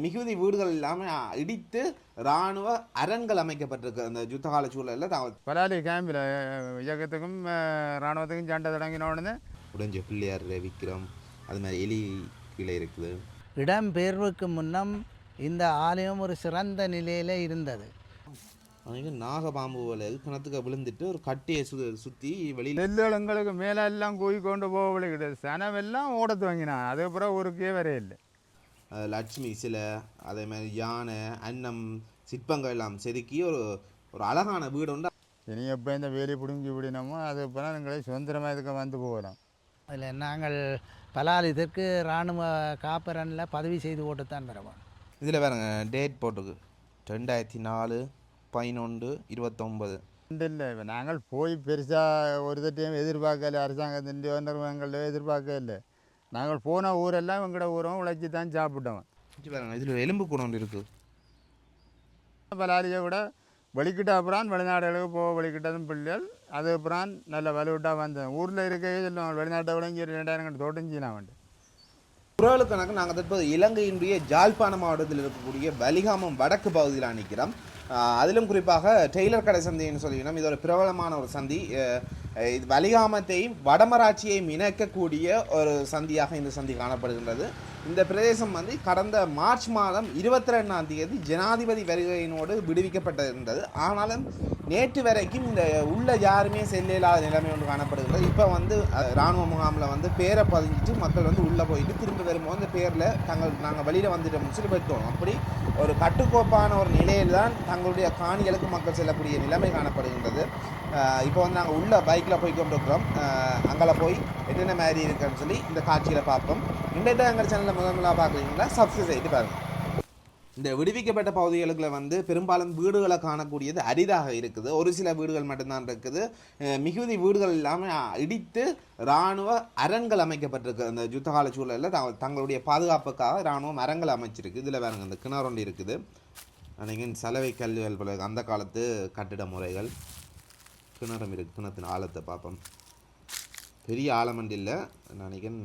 மிகுதி வீடுகள் இல்லாமல் இடித்து இராணுவ அரண்கள் அமைக்கப்பட்டிருக்கு அந்த யுத்தகால சூழலில். பலாலி கேம்பில் இயக்கத்துக்கும் இராணுவத்துக்கும் சண்டை தொடங்கின உடனே உடைஞ்ச பிள்ளையார் விக்ரம் அது மாதிரி எலி கீழே இருக்குது. இடம்பெயர்வுக்கு முன்னம் இந்த ஆலயம் ஒரு சிறந்த நிலையில் இருந்தது. நாகபாம்பு போல கிணத்துக்கு விழுந்துட்டு ஒரு கட்டையை சுற்றி வெளியில் நெல்லுகளுங்களுக்கு மேலே எல்லாம் கூய் கொண்டு போக விழுகிறது. சனமெல்லாம் ஓட துவங்கினான். அதுக்கப்புறம் ஊருக்கே வரையில்லை. லட்சுமி சிலை அதே மாதிரி யானை அன்னம் சிற்பங்கள் எல்லாம் செதுக்கி ஒரு ஒரு அழகான வீடு உண்டு. இனி எப்போ இந்த வேலி பிடுங்கி விடினோமோ அதுக்கப்புறம் எங்களை சுதந்திரமாக இதுக்கு வந்து போகலாம். அதில் நாங்கள் பலாலி தெற்கு இராணுவ காப்பரனில் பதவி செய்து போட்டுத்தான் பெறுவோம். இதில் வேறுங்க டேட் போட்டுக்கு 2004/11/29. இல்லை இப்போ நாங்கள் போய் பெருசாக ஒரு தட்டையும் எதிர்பார்க்கல. அரசாங்கத்தின் நிறுவனங்களில் எதிர்பார்க்க இல்லை. நாங்கள் போன ஊரெல்லாம் எங்களோட ஊரும் உழைச்சி தான் சாப்பிட்டோம். இதில் எலும்பு கூட ஒன்று இருக்குது. பலாலியை விட வெளிக்கிட்ட அப்புறம் வெளிநாடுகளுக்கு போக வெளிக்கிட்டதும் பிள்ளைகள் அதுக்கப்புறம் நல்ல வலுவிட்டாக வந்தேன். ஊரில் இருக்க சொல்லுவாங்க வெளிநாட்டை விட இங்கே 2000 தோட்டஞ்சினா வந்து குரல் கணக்கு. நாங்கள் தற்போது இலங்கையினுடைய ஜாழ்ப்பாண மாவட்டத்தில் இருக்கக்கூடிய வலிகாமம் வடக்கு பகுதியில் நிற்கிறோம். அதிலும் குறிப்பாக டெய்லர் கடை சந்தின்னு சொல்லிக்கணும். இது ஒரு பிரபலமான ஒரு சந்தி. இது வலிகாமத்தையும் வடமராட்சியையும் இணைக்கக்கூடிய ஒரு சந்தியாக இந்த சந்தி காணப்படுகின்றது. இந்த பிரதேசம் வந்து கடந்த மார்ச் மாதம் 22ஆம் தேதி ஜனாதிபதி வருகையினோடு விடுவிக்கப்பட்டிருந்தது. ஆனாலும் நேற்று வரைக்கும் இந்த உள்ள யாருமே செல்ல இல்லாத நிலைமை ஒன்று காணப்படுகின்றது. இப்போ வந்து இராணுவ முகாமில் வந்து பேரை பதிஞ்சிட்டு மக்கள் வந்து உள்ளே போயிட்டு திரும்ப வரும்போது அந்த பேரில் நாங்கள் வெளியில் வந்துட்டோம்னு சொல்லி போயிட்டோம். அப்படி ஒரு கட்டுக்கோப்பான ஒரு நிலையில் தான் தங்களுடைய காணிகளுக்கு மக்கள் செல்லக்கூடிய நிலைமை காணப்படுகின்றது. இப்போ வந்து நாங்கள் உள்ள பைக்கில் போய் கொண்டிருக்கிறோம். அங்கே போய் என்னென்ன மாதிரி இருக்குன்னு சொல்லி இந்த காட்சியில் பார்ப்போம். இன்றைய எங்கள் சேனலில் முதல்ல பார்க்குறீங்களா சப்ஸ்கிரைப் செய்து பாருங்கள். இந்த விடுவிக்கப்பட்ட பகுதிகளுக்குள்ள வந்து பெரும்பாலும் வீடுகளை காணக்கூடியது அரிதாக இருக்குது. ஒரு சில வீடுகள் மட்டும்தான் இருக்குது. மிகுதி வீடுகள் இல்லாமல் இடித்து இராணுவ அரண்கள் அமைக்கப்பட்டிருக்கு. அந்த யுத்தகால சூழலில் தங்களுடைய பாதுகாப்புக்காக இராணுவம் அரண்கள் அமைச்சிருக்கு. இதில் வேறுங்க இந்த கிணறு ஒன்று இருக்குது. அன்றைக்கு சலவை கல்விகள் போல அந்த காலத்து கட்டிட முறைகள். கிணறம் இருக்குது. கிணத்தின் ஆழத்தை பார்ப்போம். பெரிய ஆழமண்டு இல்லை. நினைக்கிறேன்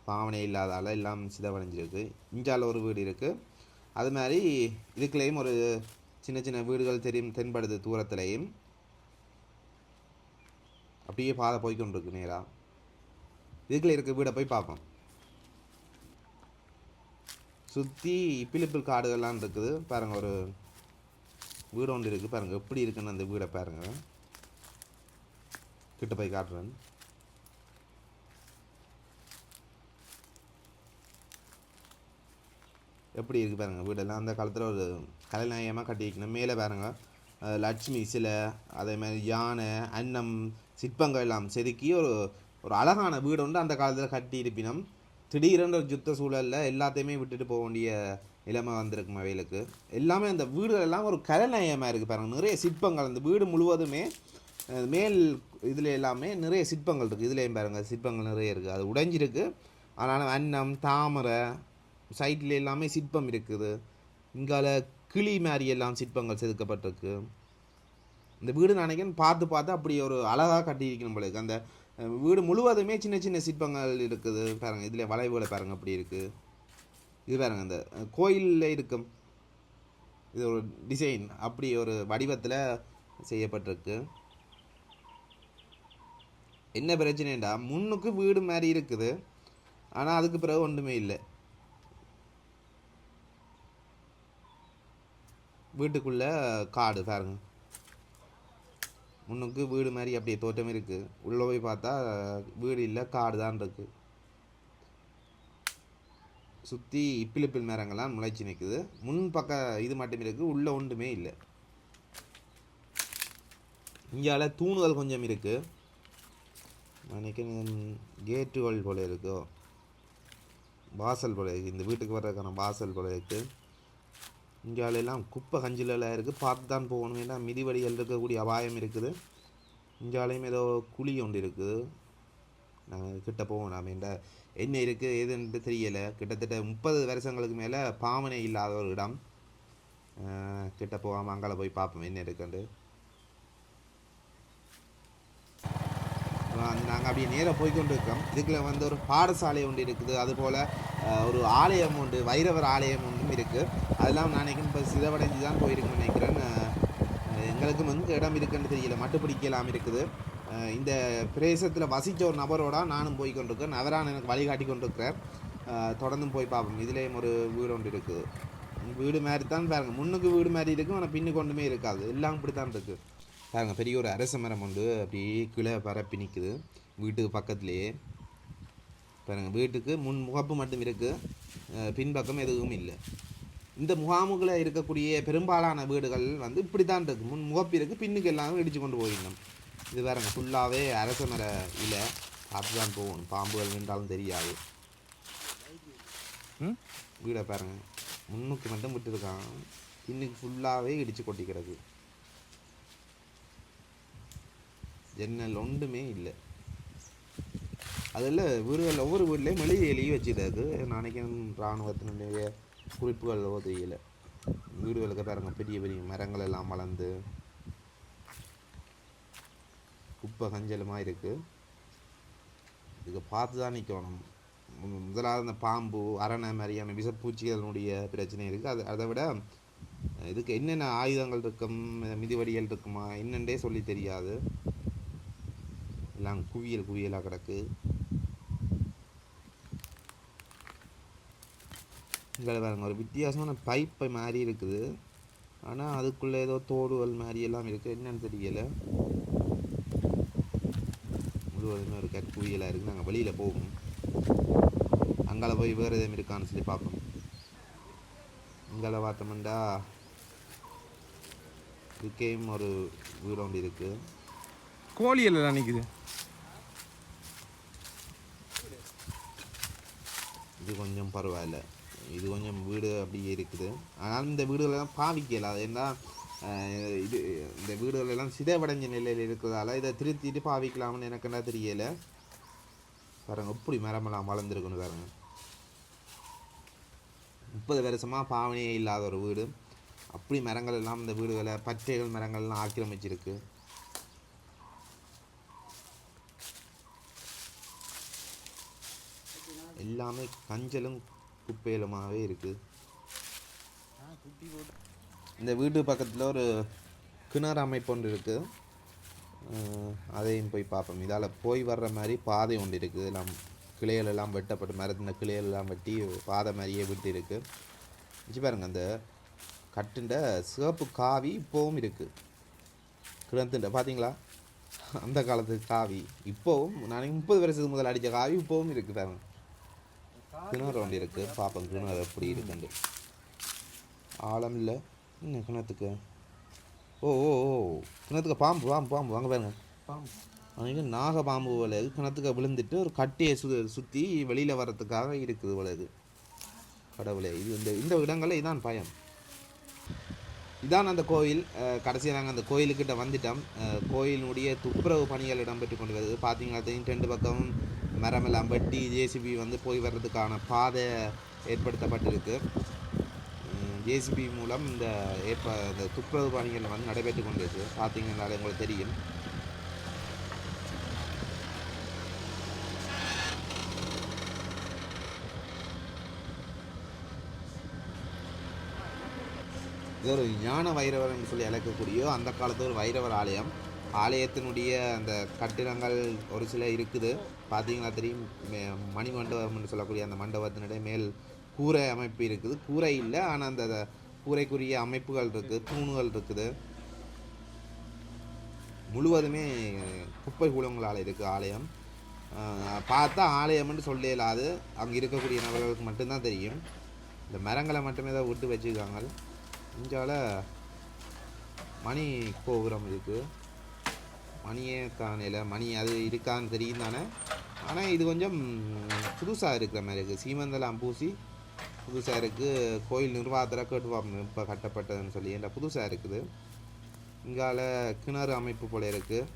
பாவனை இல்லாதால எல்லாம் சிதவடைஞ்சிருக்கு. இஞ்சால ஒரு வீடு இருக்குது. அது மாதிரி இதுக்குள்ளேயும் ஒரு சின்ன சின்ன வீடுகள் தென்படுது தூரத்துலேயும். அப்படியே பாதை போய்கொண்டிருக்கு நேராக. இதுக்குள்ளே இருக்க வீடை போய் பார்ப்போம். சுற்றி இப்பிலிப்பில் காடுகள்லாம் இருக்குது. பாருங்கள் ஒரு வீடு ஒன்று இருக்குது. பாருங்கள் எப்படி இருக்குன்னு அந்த வீடை பாருங்கள். கிட்ட போய் காட்டுறேன். எப்படி இருக்குது பாருங்கள் வீடெல்லாம். அந்த காலத்தில் ஒரு கலைநாயகமாக கட்டி வைக்கணும். மேலே பாருங்கள் லட்சுமி சிலை அதே மாதிரி யானை அன்னம் சிற்பங்கள் எல்லாம் செதுக்கி ஒரு ஒரு அழகான வீடு உண்டு அந்த காலத்தில் கட்டி இருப்பினும் திடீரென்ற ஒரு யுத்த சூழலில் எல்லாத்தையுமே விட்டுட்டு போக வேண்டிய நிலைமை வந்திருக்கும் அவைகளுக்கு. எல்லாமே அந்த வீடுகள் எல்லாம் ஒரு கலைநாயகமாக இருக்குது பாருங்கள். நிறைய சிற்பங்கள் அந்த வீடு முழுவதுமே மேல் இதில் எல்லாமே நிறைய சிற்பங்கள் இருக்குது. இதுலேயும் பாருங்கள் சிற்பங்கள் நிறைய இருக்குது. அது உடைஞ்சிருக்கு. அதனால் அன்னம் தாமரை சைட்டில் எல்லாமே சிற்பம் இருக்குது. இங்கால கிளி மாதிரி எல்லாம் சிற்பங்கள் செதுக்கப்பட்டிருக்கு. இந்த வீடு நினைக்கிறேன் பார்த்து அப்படி ஒரு அழகாக கட்டியிருக்கணும் போல இருக்குது. அந்த வீடு முழுவதுமே சின்ன சின்ன சிற்பங்கள் இருக்குது பாருங்கள். இதில் வளைவுகளை பாருங்கள் அப்படி இருக்குது. இது பாருங்கள் இந்த கோயிலில் இருக்கும் இது ஒரு டிசைன் அப்படி ஒரு வடிவத்தில் செய்யப்பட்டிருக்கு. என்ன பிரச்சனைண்டா முன்னுக்கு வீடு மாதிரி இருக்குது. ஆனால் அதுக்கு பிறகு ஒன்றுமே இல்லை. வீட்டுக்குள்ளே காடு பாருங்க. முன்னுக்கு வீடு மாதிரி அப்படியே தோட்டம் இருக்குது. உள்ளே போய் பார்த்தா வீடு இல்லை, காடு தான் இருக்குது. சுற்றி இப்பிலிப்பில் மரங்கள்லாம் முளைச்சி நிற்குது. முன் பக்கம் இது மட்டும் இருக்குது. உள்ளே ஒன்றுமே இல்லை. இங்கால தூணுகள் கொஞ்சம் இருக்குது. நினைக்கிறேன் கேட்டுகள் போல இருக்கோ, வாசல் போல இருக்குது. இந்த வீட்டுக்கு வர்றதுக்கான வாசல் போல இருக்குது. இங்காலெல்லாம் குப்பை கஞ்சிலெல்லாம் இருக்குது. பார்த்து தான் போகணும். ஏன்னா மிதிவடிகள் இருக்கக்கூடிய அபாயம் இருக்குது. இங்காலையும் ஏதோ குழி ஒன்று இருக்குது. நாங்கள் கிட்ட போவோம். நாம் என்ன இருக்குது எதுன்ட்டு தெரியலை. கிட்டத்தட்ட 30 வருஷங்களுக்கு மேலே பாவனை இல்லாத ஒரு இடம். கிட்ட போகாமல் அங்கால போய் பார்ப்போம் என்ன இருக்குண்டு. நாங்கள் அப்படியே நேராக போய்கொண்டு இருக்கோம். இதுக்குள்ள வந்து ஒரு பாடசாலை ஒன்று இருக்குது, அதுபோல் ஒரு ஆலயம் உண்டு, வைரவர் ஆலயம் ஒன்றும் இருக்குது. அதெல்லாம் நான் நினைக்கிறேன் இப்போ சிதவடைஞ்சு தான் போயிருக்குன்னு நினைக்கிறேன். எங்களுக்கு வந்து இடம் இருக்குன்னு தெரியல, மட்டுப்பிடிக்கலாம் இருக்குது. இந்த பிரதேசத்தில் வசித்த ஒரு நபரோட நானும் போய் கொண்டிருக்கேன். அவரான எனக்கு வழிகாட்டி கொண்டிருக்கிறார். தொடர்ந்தும் போய் பார்ப்போம். இதுலேயும் ஒரு வீடு ஒன்று இருக்குது. வீடு மாதிரி தான் பாருங்க, முன்னுக்கு வீடு மாதிரி இருக்கும், ஆனால் பின்னுக்கு ஒன்றுமே இருக்காது, எல்லாம் இப்படி தான் இருக்குது பாருங்க. பெரிய ஒரு அரச மரம் உண்டு, அப்படியே கீழே பரப்பி நிற்குது வீட்டுக்கு பக்கத்துலேயே பாருங்க. வீட்டுக்கு முன் முகப்பு மட்டும் இருக்குது, பின்பக்கம் எதுவும் இல்லை. இந்த முகாமுகளில் இருக்கக்கூடிய பெரும்பாலான வீடுகள் வந்து இப்படி தான் இருக்குது, முன் முகப்பு இருக்குது, பின்னுக்கு எல்லாமே இடித்து கொண்டு போயிடணும். இது பாருங்க ஃபுல்லாகவே அரச மர இலை, பார்த்து தான் போகணும், பாம்புகள் நின்றாலும் தெரியாது. வீடை பாருங்கள், முன்னுக்கு மட்டும் விட்டுருக்கான், பின்னுக்கு ஃபுல்லாகவே இடித்து கொட்டி கிடக்கு, ஜன்னல் ஒன்றுமே இல்லை. அதில் வீடுகளில் ஒவ்வொரு வீட்லேயும் மெழுகு எழுதி வச்சுருக்கு. நினைக்கிறேன் இராணுவத்தினுடைய குறிப்புகள் தெரியல. வீடுகளுக்கு பாருங்க பெரிய பெரிய மரங்கள் எல்லாம் வளர்ந்து குப்பை கஞ்சலுமாக இருக்குது. இதுக்கு பார்த்து தான் நிற்கணும். முதலாவது அந்த பாம்பு, அரணை மாதிரியான விஷப்பூச்சிகளினுடைய பிரச்சனை இருக்குது. அதை விட இதுக்கு என்னென்ன ஆயுதங்கள் இருக்கும், மிதிவடிகள் இருக்குமா என்னென்றே சொல்லி தெரியாது. எல்லாம் குவியலாக கிடக்கு. இங்கே பாருங்க ஒரு வித்தியாசமான பைப்பை மாதிரி இருக்குது, ஆனால் அதுக்குள்ளே ஏதோ தோடுகள் மாதிரி எல்லாம் இருக்குது, என்னன்னு தெரியலை. முழுவதுமே ஒரு கற்குவியலாக இருக்குது. நாங்கள் வெளியில் போவோம், அங்கால போய் வேறு எதுவும் இருக்கான்னு சொல்லி பார்ப்போம். இங்கால பார்த்தோம்டா இதுக்கேயும் ஒரு வீடு ஒன்று இருக்குது. கோழியெல்லாம் நிற்குது. இது கொஞ்சம் பரவாயில்ல, இது கொஞ்சம் வீடு அப்படியே இருக்குது. ஆனால் இந்த வீடுகளெல்லாம் பாவிக்கல. அது என்ன, இது இந்த வீடுகளெல்லாம் சிதைவடைஞ்ச நிலையில் இருக்கிறதால இதை திருத்திட்டு பாவிக்கலாம்னு எனக்கு என்ன தெரியலை. பாருங்க எப்படி மரமெல்லாம் வளர்ந்துருக்குன்னு பாருங்க. 30 வருஷமாக பாவனையே இல்லாத ஒரு வீடு, அப்படி மரங்கள் எல்லாம் இந்த வீடுகளை பச்சைகள் மரங்கள்லாம் ஆக்கிரமிச்சிருக்கு. எல்லாமே கஞ்சலும் குப்பையிலுமாகவே இருக்குது. இந்த வீட்டு பக்கத்தில் ஒரு கிணறு அமைப்பு ஒன்று இருக்குது, அதையும் போய் பார்ப்போம். இதால் போய் வர்ற மாதிரி பாதை ஒன்று இருக்குது. எல்லாம் கிளைகள் எல்லாம் வெட்டப்பட்டு, மரத்தின் கிளைகள் எல்லாம் வெட்டி பாதை மாதிரியே விட்டு இருக்குது. வச்சு பாருங்கள், அந்த கட்டுண்ட சிவப்பு காவி இப்போவும் இருக்குது. கிணத்துண்ட பார்த்தீங்களா, அந்த காலத்து காவி இப்போவும், நான் 30 வருஷத்துக்கு முதல் அடித்த காவி இப்போவும் இருக்குது பாருங்க. கிணறு ஒன்று இருக்குது, பார்ப்போம் கிணறு எப்படி இருக்குண்டு. ஆழம் இல்லை என்ன கிணத்துக்கு. ஓ ஓ ஓ கிணத்துக்கு பாம்பு பாம்பு பாம்பு வாங்க பாருங்க. பாம்பு அன்றைக்கி நாக பாம்பு விளையாது கிணத்துக்கு விழுந்துட்டு ஒரு கட்டியை சுற்றி வெளியில் வர்றதுக்காக இருக்குது விளையாது. கடவுளே, இது இந்த இடங்களில் இதான் பயம். இதான் அந்த கோயில். கடைசியாக நாங்கள் அந்த கோயிலுக்கிட்ட வந்துட்டோம். கோயிலினுடைய துப்புரவு பணிகள் இடம்பெற்று கொண்டு வருது. பார்த்தீங்கன்னா 2 பக்கமும் மரமெல்லாம் வெட்டி ஜேசிபி வந்து போய் வர்றதுக்கான பாதை ஏற்படுத்தப்பட்டிருக்கு. ஜேசிபி மூலம் இந்த துப்புரவு பணிகள் வந்து நடைபெற்று கொண்டிருக்கு. பார்த்தீங்கன்னாலே உங்களுக்கு தெரியும். இது ஒரு ஞான வைரவர் என்று சொல்லி அழைக்கக்கூடிய அந்த காலத்து ஒரு வைரவர் ஆலயம். ஆலயத்தினுடைய அந்த கட்டிடங்கள் ஒரு சில இருக்குது, பார்த்தீங்கன்னா தெரியும். மணி மண்டபம் என்று சொல்லக்கூடிய அந்த மண்டபத்தினுடைய மேல் கூரை அமைப்பு இருக்குது. கூரை இல்லை, ஆனால் அந்த கூரைக்குரிய அமைப்புகள் இருக்குது, தூணுகள் இருக்குது. முழுவதுமே குப்பை கூலங்களால் இருக்குது ஆலயம். பார்த்தா ஆலயம்னு சொல்ல இயலாது, அங்கே இருக்கக்கூடிய நபர்களுக்கு மட்டும்தான் தெரியும். இந்த மரங்களை மட்டுமே தான் விட்டு வச்சுருக்காங்க. இங்கால மணி கோபுரம் இருக்குது. மணியே காணையில் மணி அது இருக்கான்னு தெரியும் தானே. ஆனால் இது கொஞ்சம் புதுசாக இருக்கிற மாதிரி இருக்குது. சீமந்தெல்லாம் பூசி புதுசாக இருக்குது. கோயில் நிர்வாகத்தில் கேட்டுவாங்க இப்போ கட்டப்பட்டதுன்னு சொல்லி. என்ற புதுசாக இருக்குது. இங்கால கிணறு அமைப்பு போல் இருக்குது.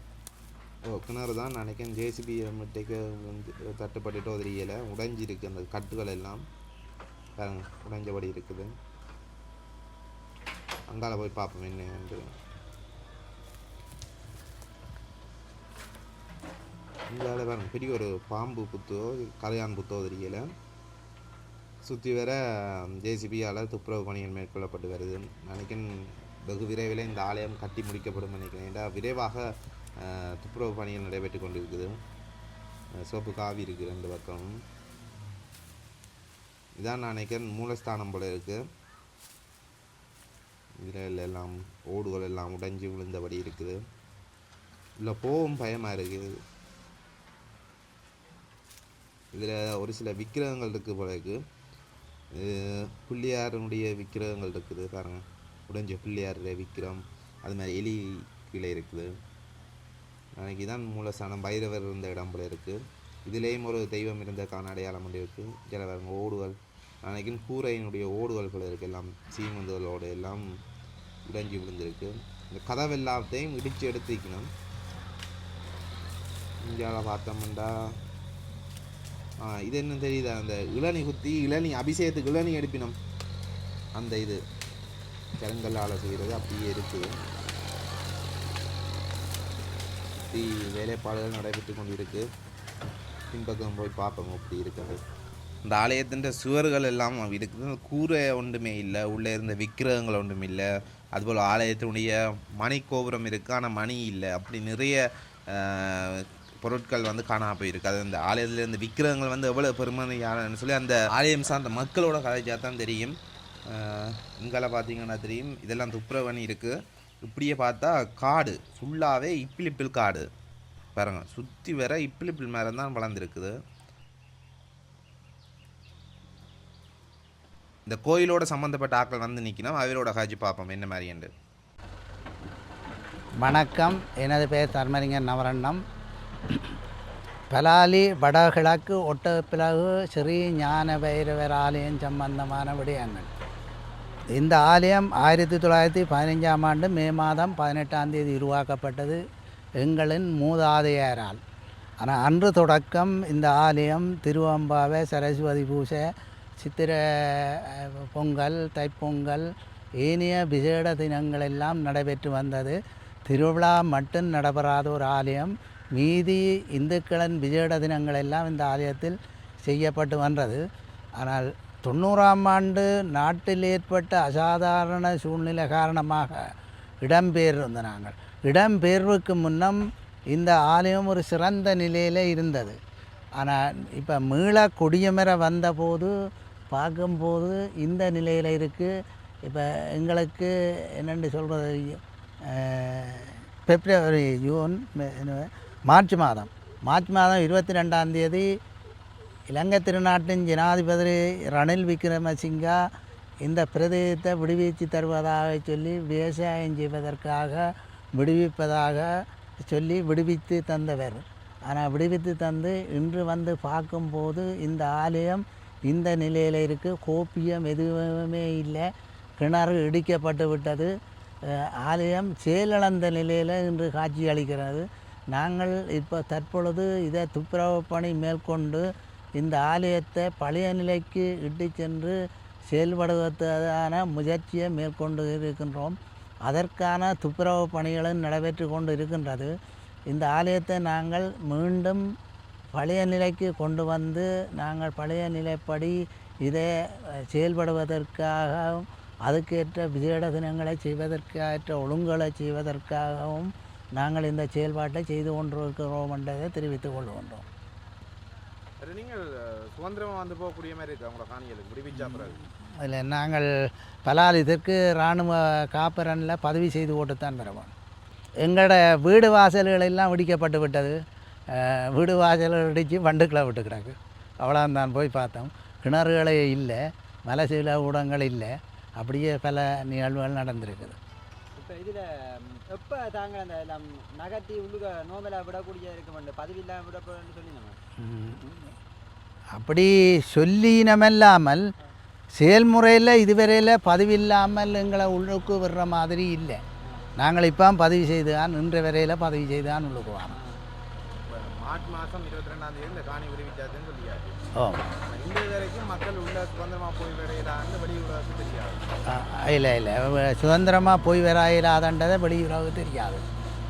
ஓ கிணறு தான் நினைக்கிறேன். ஜேசிபி மிட்டைக்கு வந்து தட்டுப்பட்டுட்டோ தெரியலை. உடைஞ்சிருக்கு அந்த கட்டுகள் எல்லாம் பாருங்க, உடைஞ்சபடி இருக்குது. அங்கால போய் பார்ப்போம் என்ன. இந்த வேலை பாருங்க பெரிய ஒரு பாம்பு புத்தோ கரையான் புத்தோ தெரியல. சுற்றி வர ஜேசிபியால் துப்புரவு பணிகள் மேற்கொள்ளப்பட்டு வருது. நினைக்கிறேன் வெகு விரைவில் இந்த ஆலயம் கட்டி முடிக்கப்படும் நினைக்கிறேன். ஏன்னா விரைவாக துப்புரவு பணிகள் நடைபெற்று கொண்டு இருக்குது. சோப்பு காவி இருக்குது 2 பக்கமும். இதான் நான் நினைக்கிறேன் மூலஸ்தானம் போல இருக்குது. இதில் எல்லாம் ஓடுகள் எல்லாம் உடைஞ்சி விழுந்தபடி இருக்குது. இல்லை போவும் பயமாக இருக்குது. இதில் ஒரு சில விக்கிரகங்கள் இருக்குது போல இருக்குது. பிள்ளையாரனுடைய விக்கிரகங்கள் இருக்குது பாருங்கள். உடைஞ்ச பிள்ளையாருடைய விக்கிரம், அது மாதிரி எலி கீழே இருக்குது. நாளைக்கு தான் மூலஸ்தானம் பைரவர் இருந்த இடம் போல இருக்குது. இதுலேயும் ஒரு தெய்வம் இருந்தக்கான அடையாளம் ஒன்று இருக்குது. சில பாருங்க ஓடுகள், நாளைக்கு கூரையினுடைய ஓடுகள் போல இருக்குது. எல்லாம் சீமந்துகளோடு எல்லாம் உடைஞ்சி விழுந்திருக்கு. இந்த கதவு எல்லாத்தையும் இடித்து எடுத்துக்கணும். இந்தியாவில் பார்த்தோம்னா இது என்ன தெரியுதா, அந்த இளநி குத்தி இளநி அபிஷேகத்துக்கு இளநி எடுப்பினோம். அந்த இது கருங்கல்லால் செய்கிறது அப்படியே இருக்குது. வேலைப்பாடுகள் நடைபெற்று கொண்டு இருக்குது. பின்பக்கம் போய் பார்ப்போம் அப்படி இருக்குது. இந்த ஆலயத்தின் சுவர்கள் எல்லாம் இருக்குது. கூரை ஒன்றுமே இல்லை. உள்ளே இருந்த விக்கிரகங்கள் ஒன்றும் இல்லை. அதுபோல் ஆலயத்தினுடைய மணி கோபுரம் இருக்குது, ஆனால் மணி இல்லை. அப்படி நிறைய பொருட்கள் காணாமல் போயிருக்கு. அது அந்த ஆலயத்தில் இருந்த விக்கிரகங்கள் எவ்வளோ பெருமையானன்னு சொல்லி அந்த ஆலயம் சார்ந்த மக்களோட கதைச்சா தான் தெரியும். இங்கே பார்த்தீங்கன்னா தெரியும், இதெல்லாம் துப்புரவணி இருக்குது. இப்படியே பார்த்தா காடு ஃபுல்லாகவே இப்பிலிப்பில் காடு பாருங்க. சுற்றி வர இப்பிலிப்பில் மரம் தான் வளர்ந்துருக்குது. இந்த கோயிலோட சம்மந்தப்பட்ட ஆட்கள் நிற்கணும். அவரோட காட்சி பார்ப்போம் என்ன மாதிரி என்று. வணக்கம், எனது பெயர் தர்மலிங்கன் நவரண்ணம். பலாலி வடகிழக்கு ஒட்டப்பிளவு ஸ்ரீ ஞான பைரவர் ஆலயம் சம்பந்தமான விடயங்கள். இந்த ஆலயம் 1915ஆம் ஆண்டு மே மாதம் 18ஆம் தேதி உருவாக்கப்பட்டது எங்களின் மூதாதையரால். ஆனால் அன்று தொடக்கம் இந்த ஆலயம் திருவம்பாவை, சரஸ்வதி பூஜை, சித்திர பொங்கல், தைப்பொங்கல், ஏனைய விசேட தினங்கள் எல்லாம் நடைபெற்று வந்தது. திருவிழா மட்டும் நடைபெறாத ஒரு ஆலயம். மீதி இந்துக்களின் விசேட தினங்கள் எல்லாம் இந்த ஆலயத்தில் செய்யப்பட்டு வந்தது. ஆனால் 90ஆம் ஆண்டு நாட்டில் ஏற்பட்ட அசாதாரண சூழ்நிலை காரணமாக இடம்பெயர்ந்த நாங்கள். இடம்பெயர்வுக்கு முன்னம் இந்த ஆலயம் ஒரு சிறந்த நிலையில் இருந்தது. ஆனால் இப்போ மீள குடியமர வந்தபோது பார்க்கும்போது இந்த நிலையில் இருக்குது. இப்போ எங்களுக்கு என்னென்று சொல்கிறது, பிப்ரவரி மார்ச் மாதம் 22ஆம் தேதி இலங்கை திருநாட்டின் ஜனாதிபதி ரணில் விக்ரமசிங்கா இந்த பிரதேசத்தை விடுவித்து தருவதாக சொல்லி விவசாயம் செய்வதற்காக விடுவிப்பதாக சொல்லி விடுவித்து தந்தவர். ஆனால் விடுவித்து தந்து இன்று பார்க்கும்போது இந்த ஆலயம் இந்த நிலையில் இருக்குது. கோப்பியம் எதுவுமே இல்லை. கிணறு இடிக்கப்பட்டு விட்டது. ஆலயம் செயலிழந்த நிலையில் இன்று காட்சி அளிக்கிறது. நாங்கள் இப்போ தற்பொழுது இதை துப்புரவு பணி மேற்கொண்டு இந்த ஆலயத்தை பழைய நிலைக்கு இட்டு சென்று செயல்படுவதற்கான முயற்சியை மேற்கொண்டு இருக்கின்றோம். அதற்கான துப்புரவு பணிகளும் நடைபெற்று கொண்டு இருக்கின்றது. இந்த ஆலயத்தை நாங்கள் மீண்டும் பழைய நிலைக்கு கொண்டு வந்து நாங்கள் பழைய நிலைப்படி இதை செயல்படுவதற்காகவும் அதுக்கேற்ற விசேட தினங்களை செய்வதற்கேற்ற ஒழுங்குகளை செய்வதற்காகவும் நாங்கள் இந்த செயல்பாட்டை செய்து கொண்டிருக்கிறோம் என்றதை தெரிவித்துக் கொள்கின்றோம். நீங்கள் சுதந்திரமாக போகக்கூடிய மாதிரி இருக்குது அவங்களோட காணிகளுக்கு விடுவிச்சா பிறகு? அதில் நாங்கள் பலாலிதற்கு இராணுவ காப்பரனில் பதவி செய்து போட்டுத்தான் பெறுவோம். எங்களோட வீடு வாசல்கள் எல்லாம் இடிக்கப்பட்டு விட்டது. வீடு வாசல்கள் இடித்து வண்டுக்களை விட்டு கிடக்கு. அவ்வளோதான் போய் பார்த்தோம். கிணறுகளே இல்லை, மலை சீல ஊடகங்கள் இல்லை. அப்படியே பல நிகழ்வுகள் நடந்திருக்குது. இப்போ இதில் எப்போ தாங்கள் அந்த எல்லாம் நகர்த்தி உள்ளுக நோமலாக விடக்கூடிய இருக்க பதவி இல்லாமல் விடப்போன்னு சொல்லி நம்ம அப்படி சொல்லினமில்லாமல் செயல்முறையில் இதுவரையில் பதவி இல்லாமல் எங்களை உள்ளுக்கு விடுற மாதிரி இல்லை. நாங்கள் இப்போ பதிவு செய்து தான் இன்ற வரையில் பதிவு செய்து தான் உள்ளுக்கு வரோம். மார்ச் மாதம் 22ஆம் தேதி இந்த காணி விடுவிச்சாதுன்னு சொல்லியாச்சு. ஓ, இந்த வரைக்கும் மக்கள் உள்ள சுதந்திரமாக போய் விடையிலான்னு வெளியுறவுக்கு தெரியாது. இல்லை சுதந்திரமாக போய் வராயிராதன்றதை வெளியுறவு தெரியாது.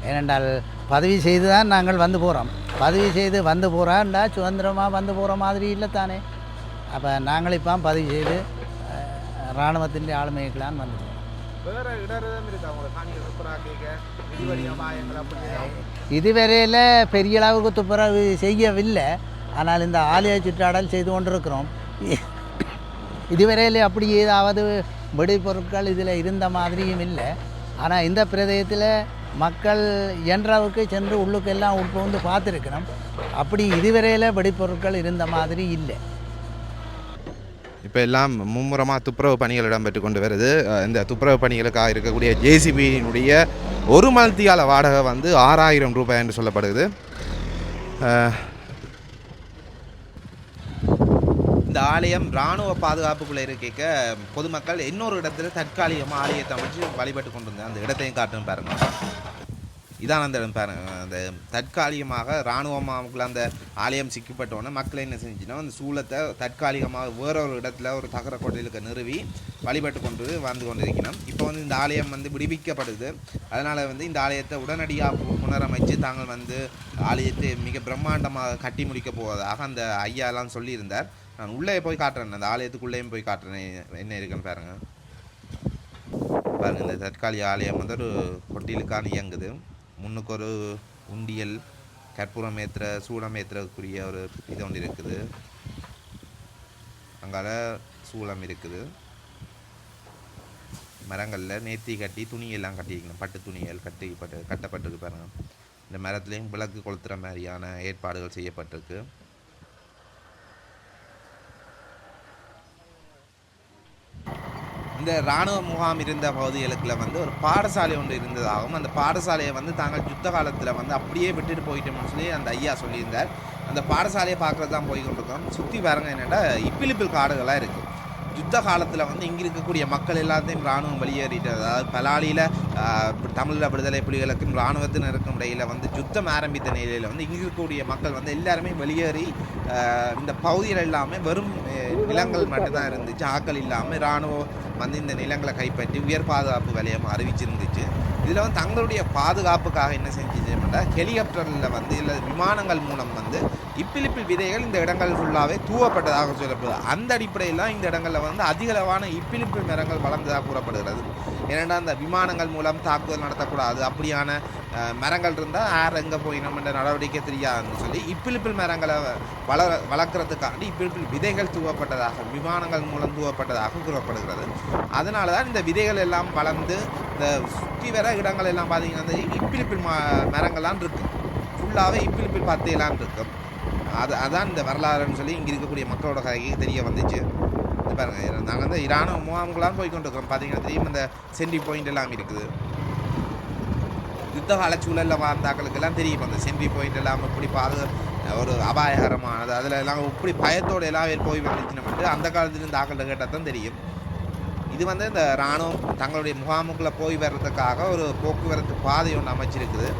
ஏனென்றால் பதவி செய்து தான் நாங்கள் வந்து போகிறோம். பதவி செய்து வந்து போகிறாண்டா சுதந்திரமாக வந்து போகிற மாதிரி இல்லை தானே. அப்போ நாங்கள் இப்போ பதவி செய்து இராணுவத்தின் ஆளுமைக்கெல்லாம் வந்து வேற இடர்தான் இருக்கு அவங்க காணிகள் துப்புராக்க இதுவரை அபாயங்கள் அப்படி இதுவரையில் பெரிய அளவுக்கு துப்புரவு செய்யவில்லை. ஆனால் இந்த ஆலய சுற்றாடல் செய்து கொண்டிருக்கிறோம். இதுவரையில் அப்படி ஏதாவது வெடிப்பொருட்கள் இதில் இருந்த மாதிரியும் இல்லை. ஆனால் இந்த பிரதேசத்தில் மக்கள் இயன்றவுக்கு சென்று உள்ளுக்கெல்லாம் உட்புகுந்து பார்த்துருக்கணும். அப்படி இதுவரையில் வெடிப்பொருட்கள் இருந்த மாதிரி இல்லை. இப்போ எல்லாம் மும்முரமாக துப்புரவு பணிகள் இடம்பெற்று கொண்டு வருது. இந்த துப்புரவு பணிகளுக்காக இருக்கக்கூடிய ஜேசிபியினுடைய ஒரு மல்த்தியால வாடகை வந்து 6000 ரூபாய் என்று சொல்லப்படுது. இந்த ஆலயம் இராணுவ பாதுகாப்புக்குள்ளே இருக்க பொதுமக்கள் இன்னொரு இடத்துல தற்காலிகமாக ஆலயத்தை அமைச்சு வழிபட்டு கொண்டு வந்தேன். அந்த இடத்தையும் காட்டுன்னு பாருங்க. இதான் அந்த இடம் பாருங்க. அந்த தற்காலிகமாக இராணுவமாவுக்குள்ள அந்த ஆலயம் சிக்கப்பட்டோன்னே மக்கள் என்ன செஞ்சுன்னா அந்த சூளத்தை தற்காலிகமாக வேறொரு இடத்துல ஒரு தகர கோட்டையிலுக்கு நிறுவி வழிபட்டு கொண்டு வந்து கொண்டிருக்கணும். இப்போ வந்து இந்த ஆலயம் வந்து விடுவிக்கப்படுது. அதனால் வந்து இந்த ஆலயத்தை உடனடியாக புனரமைச்சு தாங்கள் வந்து ஆலயத்தை மிக பிரம்மாண்டமாக கட்டி முடிக்க போவதாக அந்த ஐயாலாம் சொல்லியிருந்தார். நான் உள்ளே போய் காட்டுறேன். அந்த ஆலயத்துக்குள்ளேயும் போய் காட்டுறேன் என்ன இருக்குன்னு பாருங்கள். பாருங்கள், இந்த தற்காலிக ஆலயம் வந்து ஒரு கொட்டிலுக்கான இயங்குது. முன்னுக்கு ஒரு உண்டியல், கற்பூரம் ஏற்றுற சூளம் ஏற்றுறக்குரிய ஒரு இது ஒன்று இருக்குது. அங்கால சூளம் இருக்குது. மரங்களில் நேர்த்தி கட்டி துணியெல்லாம் கட்டியிருக்கணும். பட்டு துணிகள் கட்டப்பட்டிருக்கு பாருங்க. இந்த மரத்துலேயும் விளக்கு கொளுத்துற மாதிரியான ஏற்பாடுகள் செய்யப்பட்டிருக்கு. இந்த இராணுவ முகாம் இருந்த பகுதிகளுக்குள்ள வந்து ஒரு பாடசாலை ஒன்று இருந்ததாகவும் அந்த பாடசாலையை வந்து தாங்கள் யுத்த காலத்தில் வந்து அப்படியே விட்டுட்டு போயிட்டோம்னு சொல்லி அந்த ஐயா சொல்லியிருந்தார். அந்த பாடசாலையை பார்க்குறது தான் போய் கொண்டிருக்கோம். சுற்றி பாருங்க என்னென்னா இப்பிலிப்பில் காடுகளாக இருக்குது. யுத்த காலத்தில் வந்து இங்கே இருக்கக்கூடிய மக்கள் எல்லாத்தையும் இராணுவம் வெளியேறிட்டது. அதாவது பலாலியில் தமிழ் விடுதலை புலிகளுக்கும் இராணுவத்தினருக்கும் இடையில் வந்து யுத்தம் ஆரம்பித்த நிலையில் வந்து இங்கே இருக்கக்கூடிய மக்கள் வந்து எல்லாருமே வெளியேறி இந்த பகுதிகள் எல்லாமே வெறும் நிலங்கள் மட்டும்தான் இருந்துச்சு. ஆக்கள் இல்லாமல் இராணுவம் வந்து இந்த நிலங்களை கைப்பற்றி உயர் பாதுகாப்பு வலயம் அறிவிச்சிருந்துச்சு. இதில் வந்து தங்களுடைய பாதுகாப்புக்காக என்ன செஞ்சுச்சுன்னா ஹெலிகாப்டரில் வந்து இல்லை விமானங்கள் மூலம் வந்து இப்பிலிப்பில் விதைகள் இந்த இடங்கள் ஃபுல்லாகவே தூவப்பட்டதாக சொல்லப்படுது. அந்த அடிப்படையில் இந்த இடங்களில் வந்து அதிகளவான இப்பிலிப்பில் மரங்கள் வளர்ந்ததாக கூறப்படுகிறது. ஏன்னா அந்த விமானங்கள் மூலம் தாக்குதல் நடத்தக்கூடாது, அப்படியான மரங்கள் இருந்தால் யார் எங்கே போய் நம்ம நடவடிக்கை தெரியாதுன்னு சொல்லி இப்பிலிப்பில் மரங்களை வளர்க்குறதுக்காண்டி இப்பிலிப்பில் விதைகள் தூவப்பட்டதாக விமானங்கள் மூலம் தூவப்பட்டதாக கூறப்படுகிறது. அதனால தான் இந்த விதைகள் எல்லாம் வளர்ந்து இந்த சுற்றி வர இடங்கள் எல்லாம் பார்த்தீங்கன்னா இப்பிலிப்பில் மரங்கள்லாம் இருக்குது. ஃபுல்லாகவே இப்பிலிப்பில் பத்தையெல்லாம் இருக்கும். அதான் இந்த வரலாறுன்னு சொல்லி இங்கே இருக்கக்கூடிய மக்களோட கதைக்கு தெரிய வந்துச்சு. இது பாருங்கள், நாங்கள் வந்து இராணுவ முகாம்களாம் போய்கொண்டு இருக்கிறோம். பார்த்தீங்கன்னா தெரியும் இந்த சென்ட்ரி பாயிண்ட் எல்லாம் இருக்குது. யுத்த கால சூழலில் வாழ்ந்தாக்களுக்கெல்லாம் தெரியும் அந்த சென்ட்ரி பாயிண்ட் எல்லாம் இப்படி ஒரு அபாயகரமானது. அதில் எல்லாம் இப்படி பயத்தோடு எல்லாம் போய் வந்துச்சுன்னு அந்த காலத்துலேருந்து ஆக்கள்கிட்ட கேட்டால் தான் தெரியும். இது வந்து இந்த இராணுவம் தங்களுடைய முகாமுக்குள்ளே போய் வர்றதுக்காக ஒரு போக்குவரத்து பாதை ஒன்று அமைச்சிருக்குது.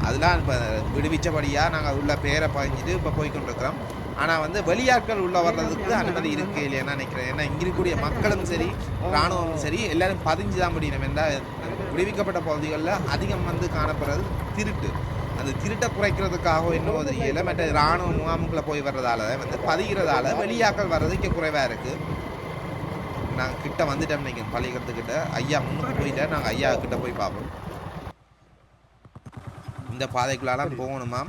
அதெல்லாம் இப்போ விடுவிச்சபடியாக நாங்கள் உள்ள பேரை பதிஞ்சிட்டு இப்போ போய்கொண்டிருக்கிறோம். ஆனால் வந்து வெளியாட்கள் உள்ள வர்றதுக்கு அனுமதி இருக்குது இல்லையா நினைக்கிறேன். ஏன்னா இங்கே இருக்கக்கூடிய மக்களும் சரி இராணுவமும் சரி எல்லோரும் பதிஞ்சு தான் முடியணும். என்றால் விடுவிக்கப்பட்ட பகுதிகளில் அதிகம் வந்து காணப்படுறது திருட்டு. அந்த திருட்டை குறைக்கிறதுக்காக என்னவோ தெரியல. மற்ற இராணுவ முகாமுக்குள்ளே போய் வர்றதால வந்து பதிகிறதால வெளியாட்கள் வர்றதுக்கு குறைவாக இருக்குது. நாங்கள் கிட்ட வந்துட்டோம். நீங்கள் பள்ளிக்கூடத்துக்கிட்ட ஐயா முன்னுக்கு போயிட்டேன். நாங்கள் ஐயா கிட்ட போய் பார்ப்போம். இந்த பாதைக்குள்ளாலாம் போகணுமா?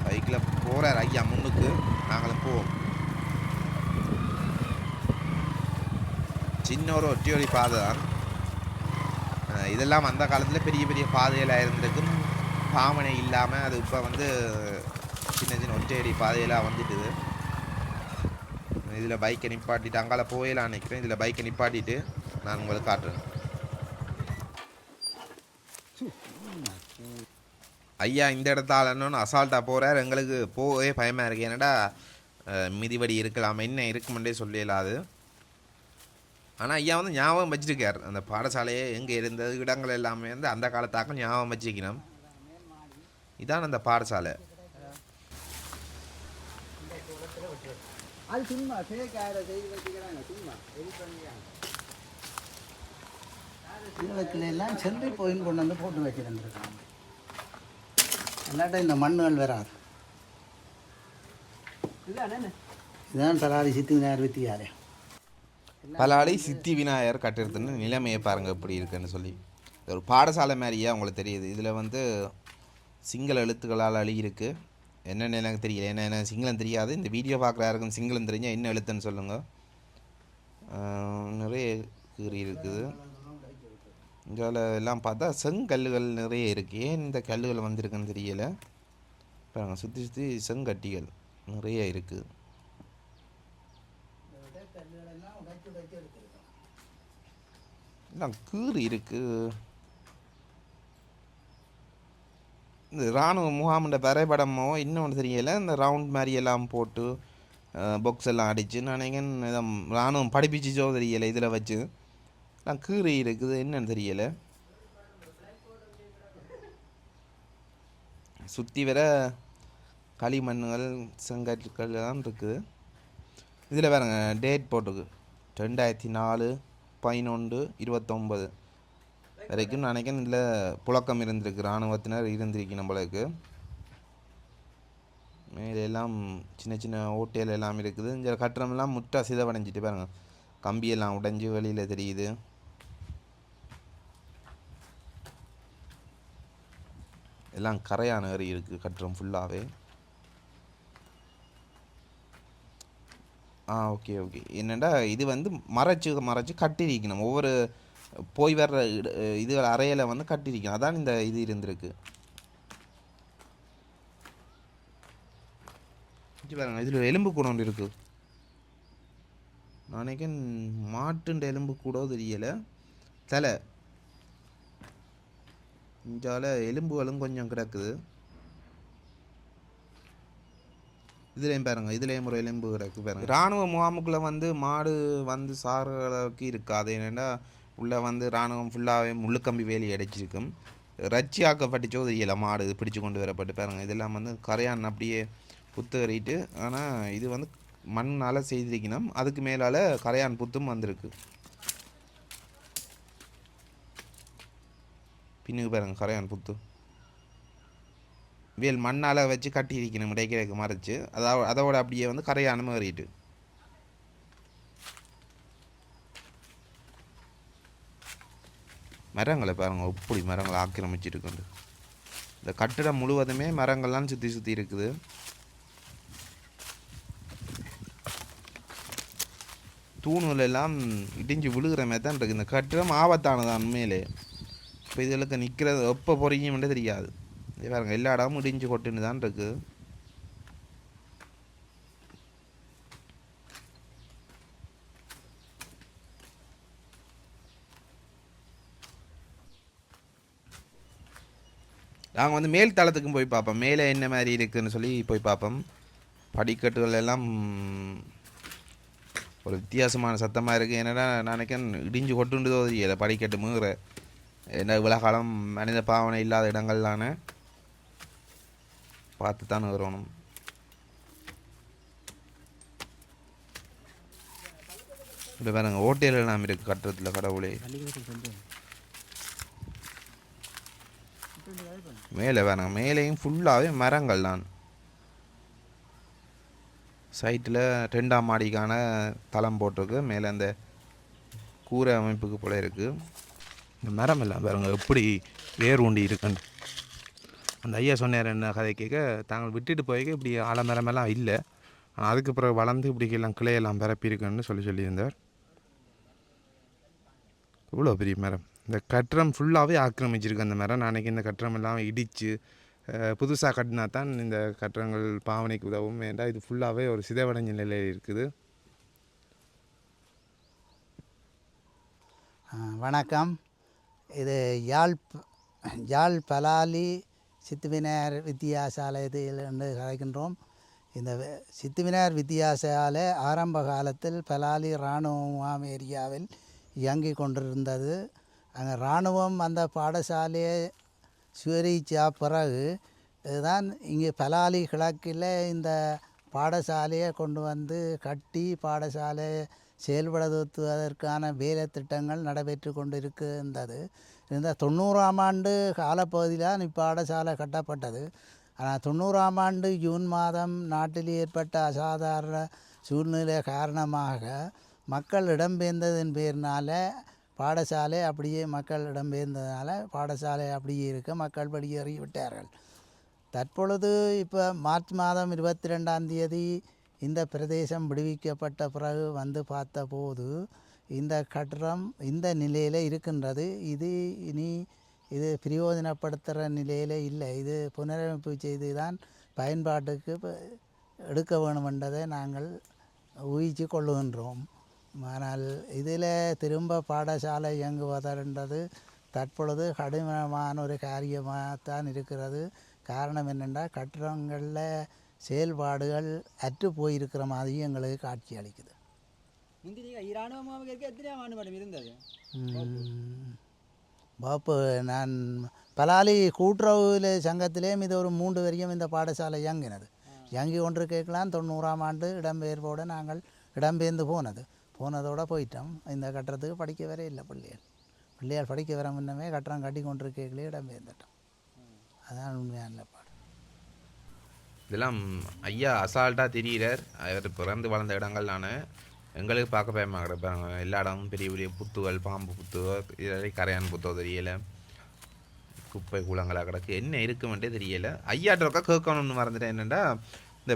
பைக்கில் போகிறார் ஐயா முன்னுக்கு, நாங்களும் போவோம். சின்ன ஒரு ஒற்றையொலி பாதை தான் இதெல்லாம். அந்த காலத்தில் பெரிய பெரிய பாதைகளாக இருந்திருக்கும். பாவனை இல்லாமல் அது இப்போ வந்து சின்ன சின்ன ஒற்றையடி பாதையெல்லாம் வந்துட்டுது. இதில் பைக்கை நிப்பாட்டிட்டு அங்கால போயலாம் நினைக்கிறேன். இதில் பைக்கை நிப்பாட்டிட்டு நான் உங்களுக்கு காட்டுறேன். ஐயா இந்த இடத்தாலன்னு அசால்ட்டாக போகிறார். எங்களுக்கு போகவே பயமாக இருக்குது. ஏன்னாடா மிதிவடி இருக்கலாம் என்ன இருக்குமெண்டே சொல்லிடலாது. ஆனால் ஐயா வந்து ஞாபகம் வச்சுருக்கார் அந்த பாடசாலையை எங்கே இருந்தது இடங்கள் எல்லாமே வந்து அந்த காலத்தாக்க ஞாபகம் வச்சுக்கணும். இதான் அந்த பாடசாலை. அது சும்மா செய்து வச்சுக்கிறாங்க. சும்மா எது பண்ணிக்கிறாங்க. இதுல எல்லாம் சென்ட்ரி பாயிண்ட் கொண்டு வந்து போட்டு வச்சுருந்துருக்காங்க. இல்லாட்ட இந்த மண்ணுகள் வராது. இதுதான் பலாலி சித்தி விநாயகர் வித்தியாலயம். பலாலி சித்தி விநாயகர் கட்டிடத்துன்னு நிலைமையை பாருங்கள் எப்படி இருக்குன்னு சொல்லி. ஒரு பாடசாலை மாதிரியே உங்களுக்கு தெரியுது. இதில் வந்து சிங்கள எழுத்துக்களால் அழியிருக்கு. என்னென்னு எனக்கு தெரியல, ஏன்னா எனக்கு சிங்களம் தெரியாது. இந்த வீடியோ பார்க்குற யாருக்கும் சிங்களம் தெரிஞ்சால் என்ன எழுத்துன்னு சொல்லுங்கள். நிறைய கீறி இருக்குது. இதில் எல்லாம் பார்த்தா செங்கல்லுகள் நிறைய இருக்குது. ஏன் இந்த கல்லுகள் வந்திருக்குன்னு தெரியலை. பாருங்கள், சுற்றி சுற்றி செங்கட்டிகள் நிறைய இருக்குது. எல்லாம் கீறி இருக்குது. இந்த இராணுவ முகாமுண்ட வரைபடமோ இன்னொன்று தெரியலை. இந்த ரவுண்ட் மாதிரி எல்லாம் போட்டு பாக்ஸ் எல்லாம் அடித்து நினைக்கிறேன் இராணுவம் படிப்பிச்சோ தெரியலை. இதில் வச்சு எல்லாம் கீறி இருக்குது, என்னன்னு தெரியலை. சுற்றி வர களிமண்ணுகள் செங்கற்கள் தான் இருக்குது. இதில் வேறுங்க டேட் போட்டுக்கு 2004/11/29 வரைக்கும் நினைக்கிறேன். இதில் புழக்கம் இருந்திருக்கு, இராணுவத்தினர் இருந்திருக்கு நம்மளுக்கு. மேலெல்லாம் சின்ன சின்ன ஓட்டையில் எல்லாம் இருக்குது. இந்த கட்டடமெல்லாம் முற்றா சிதவடைஞ்சிட்டு பாருங்க, கம்பியெல்லாம் உடைஞ்சி வெளியில் தெரியுது. எல்லாம் கரையான ஏறி இருக்குது கட்டடம் ஃபுல்லாகவே. Okay okay. என்னென்னா இது வந்து மறைச்சு கட்டியிருக்கணும். ஒவ்வொரு போய் வர்ற இது அறையில் வந்து கட்டியிருக்கணும். அதான் இந்த இது இருந்திருக்கு. பாருங்க, இதில் எலும்பு கூட ஒன்று இருக்குது. நாளைக்கு மாட்டுண்ட எலும்பு கூட தெரியலை. தலை இஞ்சால எலும்புகளும் கொஞ்சம் கிடக்குது. இதுலேயும் பாருங்கள், இதுலேயும் ஒரு எலும்பு கிடக்கு பாருங்கள். இராணுவ முகாமுக்குள்ளே வந்து மாடு வந்து சாகிற அளவுக்கு இருக்காது. என்னென்னா உள்ளே வந்து இராணுவம் ஃபுல்லாகவே முள்ளுக்கம்பி வேலி அடைச்சிருக்கும். ரச்சியாக்கப்பட்டுச்சோ தெரியலை. மாடு பிடிச்சு கொண்டு வரப்பட்டு பாருங்கள். இதெல்லாம் வந்து கரையான் அப்படியே புத்தறிட்டு, ஆனால் இது வந்து மண்ணால் செய்திருக்கணும். அதுக்கு மேலால் கரையான் புத்தும் வந்திருக்கு. பின்னுக்கு பாருங்கள், கரையான் புத்து வேல் மண்ணால் வச்சு கட்டி இருக்கணும், இடைக்கிடைக்கு மறைச்சு. அதோட அப்படியே வந்து கரையானும் ஏறிட்டு. மரங்களை பாருங்கள், எப்படி மரங்களை ஆக்கிரமிச்சிருக்கு. இந்த கட்டிடம் முழுவதுமே மரங்கள்லாம் சுற்றி சுற்றி இருக்குது. தூணுகள் எல்லாம் இடிஞ்சு விழுகிற மாதிரி தான் இருக்குது. இந்த கட்டிடம் ஆபத்தானதான் உண்மையிலே. இப்போ இதுகளுக்கு நிற்கிறது எப்போ பொறியும்னு தெரியாது. பாருங்க, எல்லா இடமும் இடிஞ்சு கொட்டுன்னு தான் இருக்குது. நாங்கள் வந்து மேல் தளத்துக்கும் போய் பார்ப்போம், மேலே என்ன மாதிரி இருக்குதுன்னு சொல்லி போய் பார்ப்போம். படிக்கட்டுகள் எல்லாம் ஒரு வித்தியாசமான சத்தமாக இருக்குது. என்னடா நினைக்கேன் இடிஞ்சு கொட்டுன்றதோ தெரியலை. படிக்கட்டு மீற என்ன இவ்வளோ காலம் மனித பாவனை இல்லாத இடங்கள்லான பார்த்து தான் வரணும். இப்போ பாருங்க, ஓட்டையில் எல்லாம் இருக்குது கட்டுறதுல. கடவுளே, மேலே பாருங்க, மேலேயும் ஃபுல்லாகவே மரங்கள் தான். சைட்டில் 2ஆம் மாடிக்கான தளம் போட்டிருக்கு. மேலே அந்த கூரை அமைப்புக்கு போல இருக்குது. இந்த மரம் எல்லாம் பாருங்க எப்படி வேர் ஊண்டி இருக்குன்னு. அந்த ஐயா சொன்னார் என்ன கதை கேட்க, தாங்கள் விட்டுட்டு போய்க்க இப்படி ஆலமரமெல்லாம் இல்லை, அதுக்கு பிறகு வளர்ந்து இப்படி எல்லாம் கிளையெல்லாம் பரப்பியிருக்குன்னு சொல்லியிருந்தார். இவ்வளோ பெரிய மரம். இந்த கட்டடம் ஃபுல்லாகவே ஆக்கிரமிச்சிருக்கு அந்த மரம். நாளைக்கு இந்த கட்டடம் எல்லாம் இடித்து புதுசாக கட்டினா தான் இந்த கட்டடங்கள் பாவனைக்கு உதவும். வேண்டாம், இது ஃபுல்லாகவே ஒரு சிதைவடைஞ்ச நிலையில் இருக்குது. வணக்கம். இது யாழ் பலாலி சித்தி விநாயகர் வித்தியாசாலயத்தில் என்று கலைக்கின்றோம். இந்த சித்தி விநாயகர் வித்தியாசாலை ஆரம்ப காலத்தில் பலாலி இராணுவ முகாம் ஏரியாவில் இயங்கி கொண்டிருந்தது. அங்கே இராணுவம் அந்த பாடசாலையை சுவரிச்சா பிறகு இதுதான் இங்கே பலாலி கிழக்கில் இந்த பாடசாலையை கொண்டு வந்து கட்டி பாடசாலையை செயல்படுத்துவதற்கான வேலை திட்டங்கள் நடைபெற்று கொண்டு இருக்கின்றது. இந்த 90ஆம் ஆண்டு காலப்பகுதியில் பாடசாலை கட்டப்பட்டது. ஆனால் 90ஆம் ஆண்டு ஜூன் மாதம் நாட்டில் ஏற்பட்ட அசாதாரண சூழ்நிலை காரணமாக மக்கள் இடம்பெயர்ந்ததன் பேரினால் பாடசாலை அப்படியே மக்கள் இடம்பெயர்ந்ததுனால பாடசாலை அப்படியே இருக்க மக்கள் வெளியேறி விட்டார்கள். தற்பொழுது இப்போ மார்ச் மாதம் 22ஆம் தேதி இந்த பிரதேசம் விடுவிக்கப்பட்ட பிறகு வந்து பார்த்தபோது இந்த கட்டடம் இந்த நிலையில் இருக்கின்றது. இது பிரயோஜனப்படுத்துகிற நிலையில் இல்லை. இது புனரமைப்பு செய்து தான் பயன்பாட்டுக்கு எடுக்க வேண்டும் என்றதை நாங்கள் ஊகிச்சு கொள்ளுகின்றோம். ஆனால் இதில் திரும்ப பாடசாலை இயங்குவதென்றது தற்பொழுது கடினமான ஒரு காரியமாகத்தான் இருக்கிறது. காரணம் என்னென்றால் கட்டடங்களில் செயல்பாடுகள் அற்று போயிருக்கிற மாதிரி எங்களுக்கு காட்சி அளிக்குது. முந்தி நீங்கள் இராணுவமாக இருக்க எத்தனையாம் ஆண்டு மேடம் இருந்தது பாப்பு? நான் பலாலி கூட்டுறவு சங்கத்திலேயும் இது ஒரு 3 வரையும் இந்த பாடசாலை இயங்கினது. இயங்கி கொண்டு கேட்கலாம். 90ஆம் ஆண்டு இடம்பெயர்வோடு நாங்கள் இடம்பெயர்ந்து போனதோடு போயிட்டோம். இந்த கட்டடத்துக்கு படிக்க வர இல்லை. பிள்ளையார் படிக்க வர முன்னமே கட்டடம் கட்டி கொண்டு கேட்கலே இடம்பெயர்ந்துட்டோம். அதான் உண்மையான பாடம். இதெல்லாம் ஐயா அசால்ட்டாக தெரிகிறார். அவர் பிறந்து வளர்ந்த இடங்கள்லான எங்களுக்கு பார்க்க பயமாக கிடப்பாங்க. எல்லா இடமும் பெரிய பெரிய புத்துகள், பாம்பு புத்துகள், இதெல்லாம் கரையான் புத்தோ தெரியலை, குப்பை கூலங்களாக கிடக்கு, என்ன இருக்குமென்றே தெரியலை. ஐயாட்ட இருக்கா கேட்கணும்னு மறந்துட்டேன். என்னென்னா இந்த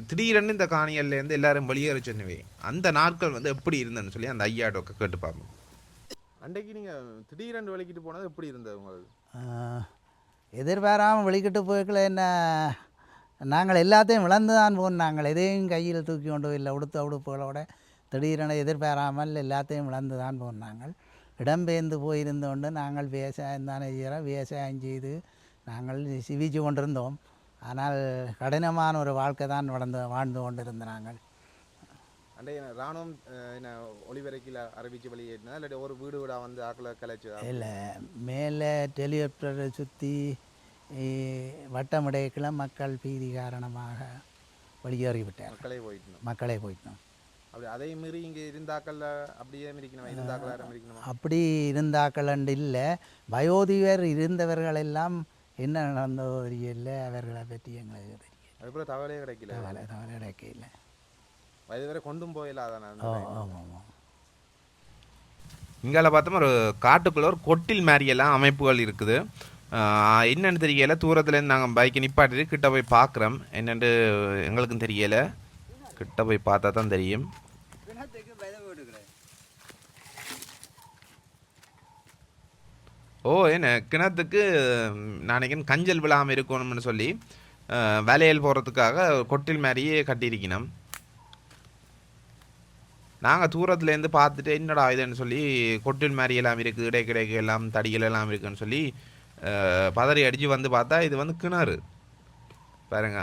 திடீரென்னு இந்த காணிகள்லேருந்து எல்லாரும் வெளியேற சொன்னவே அந்த நாட்கள் வந்து எப்படி இருந்ததுன்னு சொல்லி அந்த ஐயாட்ட இருக்கா கேட்டு பார்ப்போம். அன்றைக்கு நீங்கள் திடீரென்று வெளிக்கிட்டு போனது எப்படி இருந்தது உங்களுக்கு? எதிர்பாராமல் வெளிக்கிட்டு போய்க்கல. என்ன நாங்கள் எல்லாத்தையும் விளந்து தான் போனோம். நாங்கள் எதையும் கையில் தூக்கி கொண்டு இல்லை. உடுத்த உடுப்புகளோட திடீரென எதிர்பாராமல் எல்லாத்தையும் விளந்து தான் போனோம். நாங்கள் இடம்பெயர்ந்து போயிருந்தோண்டு நாங்கள் விவசாயம் தானே செய்கிறோம். விவசாயம் செய்து நாங்கள் சிவிச்சு கொண்டிருந்தோம். ஆனால் கடினமான ஒரு வாழ்க்கை தான் வாழ்ந்து கொண்டிருந்த நாங்கள். அன்றைய இராணுவம் என்ன ஒளிபரப்பில் அறிவிச்சு வெளியேறினா இல்லாட்டி ஒரு வீடு வீடாக வந்து ஆக்களை கலைச்சு? இல்லை, மேலே டெலிகாப்டரை சுற்றி வட்டமடைக்கெல்லாம் மக்கள் பீதி காரணமாக வெளியேறிவிட்டார். மக்களே போயிட்டோம். அப்படி அதே மீறி இங்கே இருந்தாக்கள் அப்படியே இருக்கணும். அப்படி இருந்தாக்கள் இல்லை. வயோதிகர் இருந்தவர்கள் எல்லாம் என்ன நடந்ததோ தெரியல. அவர்களை பற்றி எங்களுக்கு தெரியல. அதுபோல் தகவலே கிடைக்கல. தகவலே கிடைக்கல. வயது வரை கொண்டும் போயிடலாம். ஆமாம். இங்கால பார்த்தோம் ஒரு காட்டுக்குள்ள ஒரு கொட்டில் மாதிரியெல்லாம் அமைப்புகள் இருக்குது. என்னென்னு தெரியலை. தூரத்துலேருந்து நாங்கள் பைக்கை நிப்பாட்டிட்டு கிட்ட போய் பார்க்குறோம். என்னென்று எங்களுக்கும் தெரியலை. கிட்ட போய் பார்த்தா தான் தெரியும். என்ன கிணத்துக்கு நாளைக்கு கஞ்சல் விழாமல் இருக்கணும்னு சொல்லி வேலையில் போகிறதுக்காக கொட்டில் மாதிரியே கட்டியிருக்கணும். நாங்கள் தூரத்துலேருந்து பார்த்துட்டு என்னடா இதுன்னு சொல்லி கொட்டில் மாதிரி எல்லாம் இருக்குது, இடைக்கிடைக்கு எல்லாம் தடிகள் எல்லாம் இருக்குதுன்னு சொல்லி பதறி அடித்து வந்து பார்த்தா இது வந்து கிணறு பாருங்க.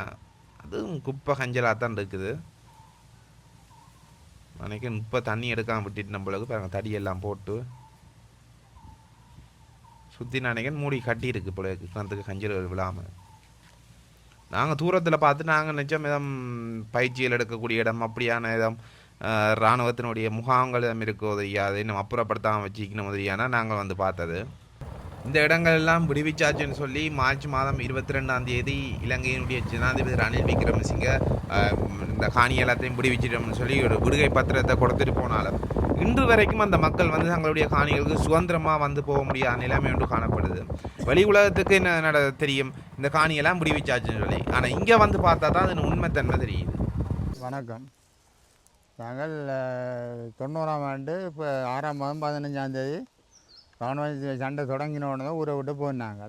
அதுவும் குப்பை கஞ்சலாக தான் இருக்குது. அன்றைக்கி தண்ணி எடுக்காமல் விட்டுட்டு நம்மளுக்கு பாருங்க தடியெல்லாம் போட்டு சுற்றி நினைக்கிறேன் மூடி கட்டியிருக்கு போல கிணத்துக்கு கஞ்சல் விழாமல். நாங்கள் தூரத்தில் பார்த்து நாங்கள் நிச்சயம் இடம் பயிற்சிகள் எடுக்கக்கூடிய இடம் அப்படியான இடம் இராணுவத்தினுடைய முகாம்கள் இருக்கோ தெரியாது, இன்னும் அப்புறப்படுத்தாமல் வச்சுக்கணும் மாதிரியான நாங்கள் வந்து பார்த்தது. இந்த இடங்கள் எல்லாம் விடுவிச்சாச்சுன்னு சொல்லி மார்ச் மாதம் 22ஆம் தேதி இலங்கையினுடைய ஜனாதிபதி ரணில் விக்ரமசிங்க இந்த காணி எல்லாத்தையும் விடுவிச்சிட்டோம்னு சொல்லி ஒரு விடுகை பத்திரத்தை கொடுத்துட்டு போனாலும் இன்று வரைக்கும் அந்த மக்கள் வந்து தங்களுடைய காணிகளுக்கு சுதந்திரமாக வந்து போக முடியாத நிலைமை ஒன்று காணப்படுது. வெளி உலகத்துக்கு என்ன தெரியும் இந்த காணியெல்லாம் விடுவிச்சாச்சுன்னு சொல்லி. ஆனால் இங்கே வந்து பார்த்தா தான் அது உண்மைத்தன்மை தெரியுது. வணக்கம். நாங்கள் 90ஆம் ஆண்டு இப்போ 6ஆம் மாதம் 15ஆம் தேதி ராணுவ சண்டை தொடங்கினோன்னு தான் ஊரை விட்டு போனாங்க.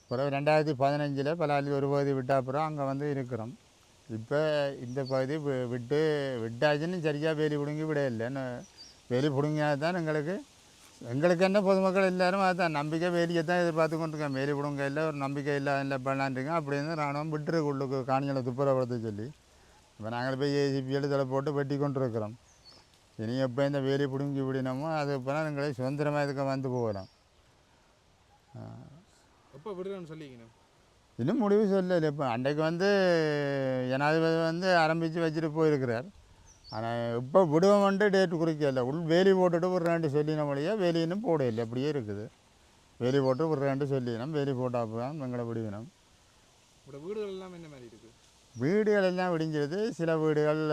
பிறகு 2015 பலாலி ஒரு பகுதி விட்ட அப்புறம் அங்கே வந்து இருக்கிறோம். இப்போ இந்த பகுதி விட்டாச்சுன்னு சரியாக வேலி பிடுங்கி விட இல்லை. வேலி பிடுங்கினா தான் எங்களுக்கு என்ன பொதுமக்கள் எல்லோரும் அதுதான் நம்பிக்கை. வேலியை தான் எதிர்பார்த்து கொண்டிருக்கேன். வேலி பிடுங்க இல்லை, ஒரு நம்பிக்கை இல்லை பண்ணலான்ட்டுங்க. அப்படின்னு ராணுவம் விட்டுருக்கு உள்ளுக்கு காணிகளை துப்புரப்படுத்த சொல்லி. இப்போ நாங்கள் போய் ஏசிபி எழுதலை போட்டு வெட்டி கொண்டு இருக்கிறோம். இனி எப்போ இந்த வேலி பிடுங்கி விடினோமோ அது இப்போலாம் எங்களை சுதந்திரமாக இதுக்கு வந்து போகலாம். எப்போ விடுறேன்னு சொல்லிக்கணும். இன்னும் முடிவு சொல்லலை. இப்போ அன்றைக்கு வந்து ஜனாதிபதி வந்து ஆரம்பித்து வச்சுட்டு போயிருக்கிறார். ஆனால் இப்போ விடுவோம்ட்டு டேட்டு குறிக்கல வேலி போட்டுட்டு விட்றேன்ட்டு சொல்லின வழியாக வேலியினும் போடையில்லை அப்படியே இருக்குது. வேலி போட்டு விட்றேன்ட்டு சொல்லினோம், வேலி போட்டால் தான் எங்களை விடுவினோம். வீடுகள் எல்லாம் என்ன மாதிரி இருக்குது? வீடுகள் எல்லாம் விடிஞ்சிருது. சில வீடுகள்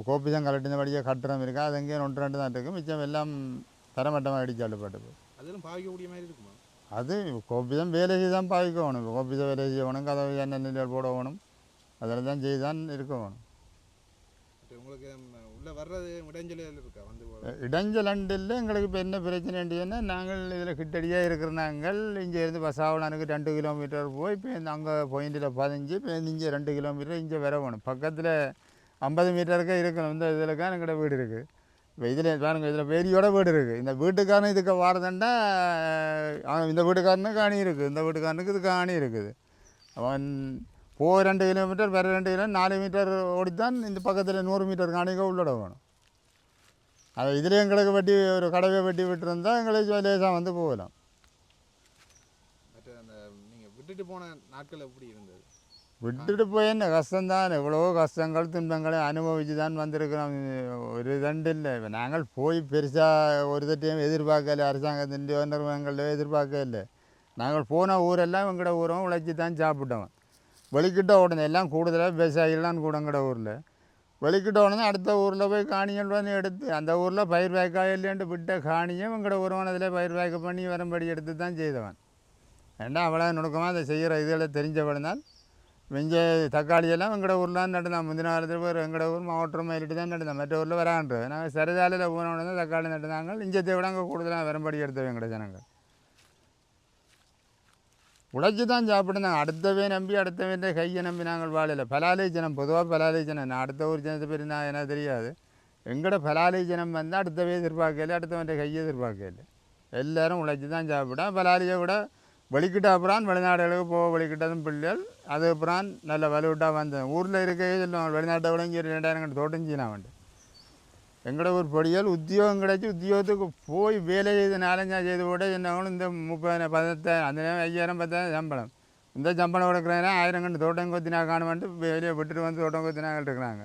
கோப்பிசம் கலட்டின வழியாக கட்டுறம் இருக்கா, அது எங்கேயும் 1-2 தான் இருக்குது. மிச்சம் எல்லாம் தரமட்டமாக அடிச்சு அள்ளுப்பட்டு. அதெல்லாம் பாவிக்கக்கூடிய மாதிரி இருக்குமா? அது கோப்பிசம் வேலை செய்து தான் பாவிக்கணும். கோப்பிசம் வேலை செய்யணும், கதவு எண்ணெய் போடணும், அதில் தான் செய்து தான் இருக்கணும். உங்களுக்கு உள்ளே வர்றது இடைஞ்சல் இருக்கா? வந்து இடைஞ்சலண்டு இல்லை. எங்களுக்கு இப்போ என்ன பிரச்சனைன்னா, நாங்கள் இதில் கிட்டடியாக இருக்கிற நாங்கள் இங்கேருந்து பசாவளானுக்கு 2 கிலோமீட்டர் போய் இப்போ அங்கே பாயிண்டில் 15, இப்போ இங்கே 2 கிலோமீட்டர் இங்கே வர வேணும். பக்கத்தில் 50 மீட்டருக்கே இருக்கணும். இந்த இதில்க்கா எங்களோட வீடு இருக்குது. இப்போ இதில் பாருங்க, இதில் வேலியோட வீடு இருக்குது. இந்த வீட்டுக்காரன் இதுக்கு வாரதண்டா இந்த வீட்டுக்காரனுக்கு காணி இருக்குது, இந்த வீட்டுக்காரனுக்கு இது காணி இருக்குது. அவன் 2 கிலோமீட்டர் வேறு 2 கிலோமீட்டர் 4 மீட்டர் ஓடித்தான் இந்த பக்கத்தில் 100 மீட்டர் காணிக்க உள்ளிட வேணும். அது இதில் எங்களுக்கு வெட்டி ஒரு கடவை வெட்டி விட்டுருந்தா எங்களுக்கு லேசாக வந்து போகலாம். மற்ற அந்த நீங்கள் விட்டுட்டு போன நாட்கள் எப்படி இருந்தது? விட்டுட்டு போய் என்ன கஷ்டம்தான். எவ்வளவோ கஷ்டங்கள் துன்பங்களை அனுபவித்து தான் வந்திருக்கிறோம். ஒரு தண்டு இல்லை. இப்போ நாங்கள் போய் பெருசாக ஒரு தட்டையும் எதிர்பார்க்கல, அரசாங்கத்தின் நிறுவனங்களோ எதிர்பார்க்கல. நாங்கள் போன ஊரெல்லாம் எங்களோட ஊரும் உழைச்சி தான் சாப்பிட்டோம். வெளிக்கிட்ட உடனே எல்லாம் கூடுதலாக விவசாயிகள்லாம் கூட எங்களோட ஊரில் வெளிக்கிட்ட உடனே அடுத்த ஊரில் போய் காணிகள் எடுத்து அந்த ஊரில் பயிர் வாய்க்காய் இல்லைன்ட்டு விட்ட காணியும் எங்களோட உருவானதில் பயிர் வாய்க்க பண்ணி வரும்படி எடுத்து தான் செய்தவன். ஏண்டா அவ்வளோ நுணுக்கமாக அதை செய்கிற இதில் தெரிஞ்சபடினால் வெஞ்ச தக்காளியெல்லாம் எங்களோட ஊரில் நட்டுதான். முந்தின காலத்தில் பேர் எங்களோட ஊர் மாவட்டம் மயிலிட்டு தான் நட்டுதான், மற்ற ஊரில் வரான்றது. நாங்கள் சரிதாலையில் போன உடனே தக்காளி நட்டுதாங்க. இஞ்சத்தை விட அங்கே கூடுதலாக வரும்படி எடுத்தவங்க எங்களோட ஜனங்கள் உழைச்சி தான் சாப்பிடுந்தாங்க. அடுத்தவே நம்பி அடுத்தவன் கையை நம்பி நாங்கள் வாழலை. பலாலை ஜனம் பொதுவாக பலாலை ஜனம், நான் அடுத்த ஊர் ஜனத்தை பேர் நான் எனக்கு தெரியாது. எங்களோட பலாலை ஜனம் வந்து அடுத்தவே எதிர்பார்க்கல, அடுத்தவன் கையை எதிர்பார்க்கல. எல்லோரும் உழைச்சி தான் சாப்பிட்டோம். பலாலியை விட வெளிக்கிட்ட அப்புறம் வெளிநாடுகளுக்கு போக வெளிக்கிட்டதும் பிள்ளைகள். அதுக்கப்புறம் நல்ல வலுவிட்டாக வந்தேன். ஊரில் இருக்கவே சொல்லுவாங்க வெளிநாட்டை விட இங்கே 2000 கண்டு தோட்டம் செய்யலாம் வந்து. எங்களோட ஒரு பொடியால் உத்தியோகம் கிடச்சி உத்தியோகத்துக்கு போய் வேலை செய்து 4-5 செய்து கூட என்னவங்களும் இந்த 30-10 அந்த 5000-10,000 சம்பளம். இந்த சம்பளம் கொடுக்குறேன்னா 1000 கண்டு தோட்டம் கொத்தினா காணுமென்ட்டு வெளியே விட்டுட்டு வந்து தோட்டம் கொத்தினாங்க இருக்கிறாங்க.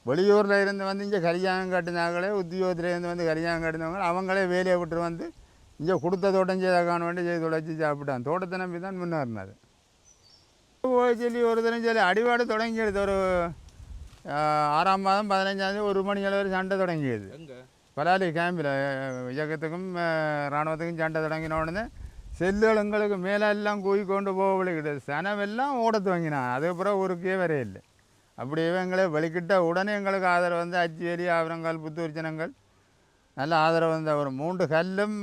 வெளியூரில் இருந்து வந்து இங்கே கல்யாணம் கட்டினாங்களே, உத்தியோகத்தில் இருந்து வந்து கல்யாணம் கட்டினவங்க அவங்களே வேலையை விட்டு வந்து இங்கே கொடுத்த தோட்டம் செய்த காணுமென்ட்டு செய்து உழைச்சி சாப்பிட்டான். தோட்டத்தை நம்பி தான் முன்னேறினது. போய் சொல்லி ஒரு தினம் சொல்லி அடிபாடு தொடங்கிடுது. ஒரு 6ஆம் மாதம் 15ஆம் தேதி 1 மணி அளவு சண்டை தொடங்கியது. பலாலி கேம்பில் இயக்கத்துக்கும் இராணுவத்துக்கும் சண்டை தொடங்கின உடனே செல்லுகள் எங்களுக்கு மேலே எல்லாம் கூவி கொண்டு போக வலிக்கிட்டது. சனமெல்லாம் ஓட துவங்கினான். அதுக்கப்புறம் ஊருக்கே வரையில்லை. அப்படியே எங்களை வலிக்கிட்ட உடனே எங்களுக்கு ஆதரவு வந்து அச்சுவேலி, ஆவரங்கால், புத்தூர் ஜனங்கள் நல்ல ஆதரவு வந்து ஒரு 3 கல்லும்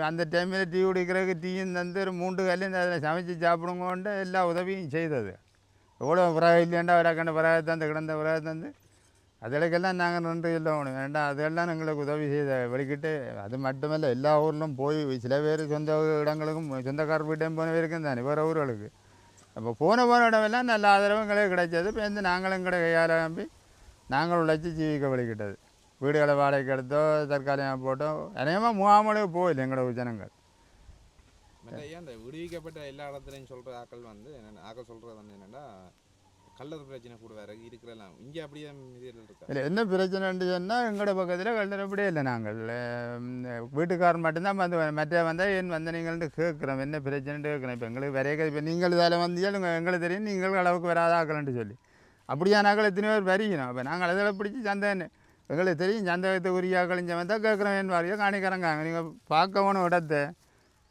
அந்த டைமில் டீ குடிக்கிறதுக்கு டீயும் தந்து ஒரு 3 கல்லும் அதில் சமைச்சு சாப்பிடுங்கோண்டு எல்லா உதவியும் செய்தது. எவ்வளோ பிறகு இல்லையாண்டா விடாக்கண்ட பிறகு தந்து கிடந்த பிறகு தந்து அதுகளுக்கெல்லாம் நாங்கள் நன்றி சொல்லணும். ஏண்டா அதெல்லாம் எங்களுக்கு உதவி செய்த வலிக்கிட்டு. அது மட்டுமல்ல, எல்லா ஊரிலும் போய் சில பேர் சொந்த இடங்களுக்கும் சொந்தக்கார வீட்டையும் போன பேருக்கும் தானே வேறு ஊர்களுக்கு. அப்போ போன இடமெல்லாம் நல்ல ஆதரவு எங்களுக்கு கிடைச்சது. இப்போ வந்து நாங்களும் எங்களை கையால் நம்பி நாங்கள் உழைச்சி ஜீவிக்க வலிக்கிட்டது. வீடுகளை வாடகைக்கு எடுத்தோ தற்காலிகமாக போட்டோ அநேகமாக முகாமலுக்கு போயில்லை எங்களோட ஜனங்கள். அந்த விடுவிக்கப்பட்ட எல்லா இடத்துலையும் சொல்கிற ஆக்கள் வந்து என்னென்ன ஆக்கள் சொல்கிறது வந்து என்னென்னா கல்லர் பிரச்சனை கூட வேறு இருக்கிறலாம். இங்கே அப்படியே மீதியில் இருக்கா இல்லை. என்ன பிரச்சனைன்னு சொன்னால் எங்களோட பக்கத்தில் கல்லர் அப்படியே இல்லை. நாங்கள் வீட்டுக்காரர் மட்டும்தான் வந்து மற்ற வந்தால் ஏன் வந்து நீங்கள்ட்டு கேட்குறோம் என்ன பிரச்சனைட்டு கேட்குறோம். இப்போ எங்களுக்கு வரைய இப்போ நீங்கள் இதில் வந்தீங்க எங்களுக்கு தெரியும் நீங்கள் அளவுக்கு வராத ஆக்கலன்ட்டு சொல்லி அப்படியான ஆக்கள் எத்தனை பேர் வரிக்கணும். அப்போ நாங்கள் அதில் பிடிச்சி சந்தைன்னு எங்களுக்கு தெரியும். சந்தேகத்தை உரிய ஆக்களிஞ்ச வந்தால் கேட்குறோம் என் வாரியாக காணிக்கிறோங்காங்க. நீங்கள் பார்க்கணும் இடத்தை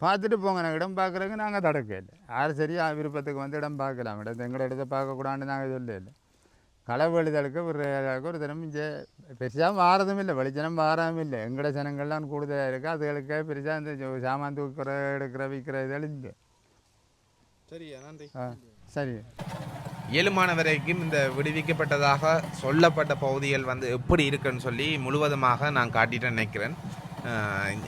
பார்த்துட்டு போங்க. நாங்கள் இடம் பார்க்குறதுக்கு நாங்கள் தடக்கல. யார் சரியா விருப்பத்துக்கு வந்து இடம் பார்க்கலாம். எங்களோட இடத்தை பார்க்கக்கூடாதுன்னு நாங்கள் சொல்லல. களவு எழுதலுக்கு ஒரு தினம் இங்கே பெருசாக வாரதும் இல்லை, வெளிச்சனம் வாராமல் இல்லை. எங்களோட ஜனங்கள்லாம் கூடுதலாக இருக்குது. அதுகளுக்கே பெருசாக இந்த சாமான் தூக்கிற எடுக்கிற விற்கிற இதெல்லாம் இல்லை. சரியா, நன்றி. சரி. இயலுமான வரைக்கும் இந்த விடுவிக்கப்பட்டதாக சொல்லப்பட்ட பகுதிகள் வந்து எப்படி இருக்குன்னு சொல்லி முழுவதுமாக நான் காட்டிட்டு நினைக்கிறேன்.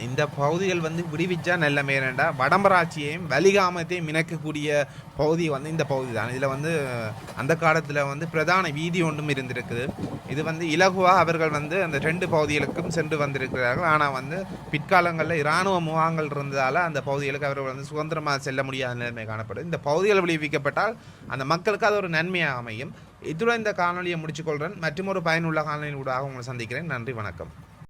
இந்த பகுதிகள் வந்து விடுவிச்சா நல்ல மேலண்டா வடமராட்சியையும் வலிகாமத்தையும் இணைக்கக்கூடிய பகுதி வந்து இந்த பகுதி தான். இதில் வந்து அந்த காலத்தில் வந்து பிரதான வீதி ஒன்றும் இருந்திருக்குது. இது வந்து இலகுவாக அவர்கள் வந்து அந்த 2 பகுதிகளுக்கும் சென்று வந்திருக்கிறார்கள். ஆனால் வந்து பிற்காலங்களில் இராணுவ முகாம்கள் இருந்ததால் அந்த பகுதிகளுக்கு அவர்கள் வந்து சுதந்திரமாக செல்ல முடியாத நிலைமை காணப்படும். இந்த பகுதிகள் விடுவிக்கப்பட்டால் அந்த மக்களுக்கு அது ஒரு நன்மையாக அமையும். இத்துடன் இந்த காணொலியை முடிச்சுக்கொள்கிறேன். மற்றும் ஒரு பயனுள்ள காணொலியின் ஊடாக உங்களை சந்திக்கிறேன். நன்றி, வணக்கம்.